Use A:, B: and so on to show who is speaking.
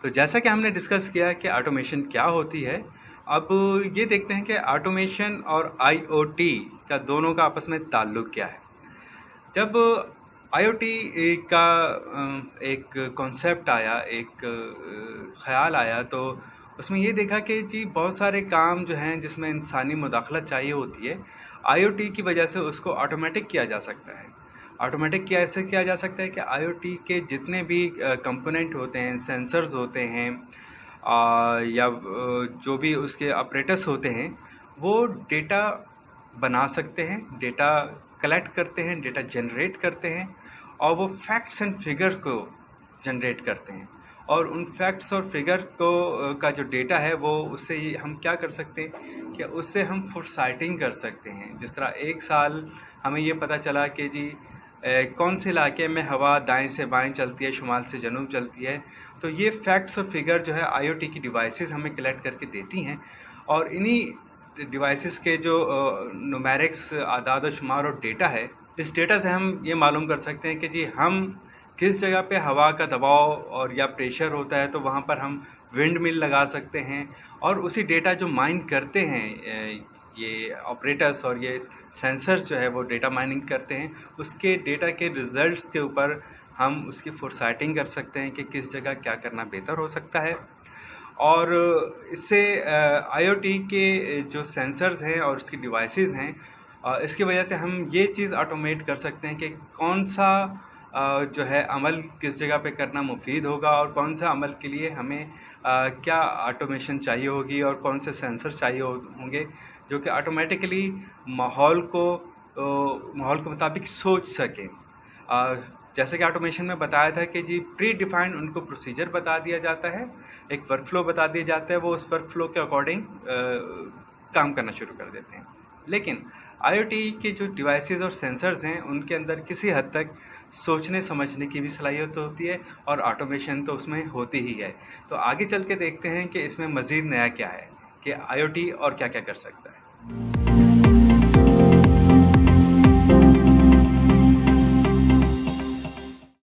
A: तो जैसा कि हमने डिस्कस किया कि ऑटोमेशन क्या होती है, अब ये देखते हैं कि ऑटोमेशन और आईओटी का दोनों का आपस में ताल्लुक क्या है। जब आईओटी का एक कॉन्सेप्ट आया, एक ख़्याल आया, तो उसमें ये देखा कि जी बहुत सारे काम जो हैं जिसमें इंसानी मुदाखलत चाहिए होती है, आईओटी की वजह से उसको ऑटोमेटिक किया जा सकता है। ऑटोमेटिक कैसे किया जा सकता है कि आईओटी के जितने भी कंपोनेंट होते हैं, सेंसर्स होते हैं, या जो भी उसके ऑपरेटर्स होते हैं, वो डेटा बना सकते हैं, डेटा कलेक्ट करते हैं, डेटा जनरेट करते हैं, और वो फैक्ट्स एंड फिगर को जनरेट करते हैं। और उन फैक्ट्स और फिगर को का जो डेटा है, वो उससे हम क्या कर सकते हैं कि उससे हम फोरसाइटिंग कर सकते हैं। जिस तरह एक साल हमें ये पता चला कि जी कौन से इलाके में हवा दाएं से बाएं चलती है, शुमाल से जनूब चलती है, तो ये फैक्ट्स और फिगर जो है आईओटी की डिवाइसेस हमें कलेक्ट करके देती हैं। और इन्हीं डिवाइसेस के जो न्यूमेरिक्स आदाद शुमार और डेटा है, इस डेटा से हम ये मालूम कर सकते हैं कि जी हम किस जगह पे हवा का दबाव और या प्रेशर होता है, तो वहाँ पर हम विंड मिल लगा सकते हैं। और उसी डेटा जो माइन करते हैं ये ऑपरेटर्स और ये सेंसर्स जो है वो डेटा माइनिंग करते हैं, उसके डेटा के रिजल्ट्स के ऊपर हम उसकी फोरसाइटिंग कर सकते हैं कि किस जगह क्या करना बेहतर हो सकता है। और इससे आईओटी के जो सेंसर्स हैं और उसकी डिवाइसेस हैं, इसकी वजह से हम ये चीज़ ऑटोमेट कर सकते हैं कि कौन सा जो है अमल किस जगह पे करना मुफीद होगा, और कौन सा अमल के लिए हमें क्या ऑटोमेशन चाहिए होगी, और कौन से सेंसर चाहिए होंगे जो कि ऑटोमेटिकली माहौल के मुताबिक सोच सकें। जैसे कि ऑटोमेशन में बताया था कि जी प्री डिफाइंड उनको प्रोसीजर बता दिया जाता है, एक वर्कफ्लो बता दिया जाता है, वो उस वर्कफ्लो के अकॉर्डिंग काम करना शुरू कर देते हैं। लेकिन आईओटी के जो डिवाइसेस और सेंसर्स हैं, उनके अंदर किसी हद तक सोचने समझने की भी सलाहियत होती है, और ऑटोमेशन तो उसमें होती ही है। तो आगे चल के देखते हैं कि इसमें मज़ीद नया क्या है, कि आईओटी और क्या क्या कर सकता है।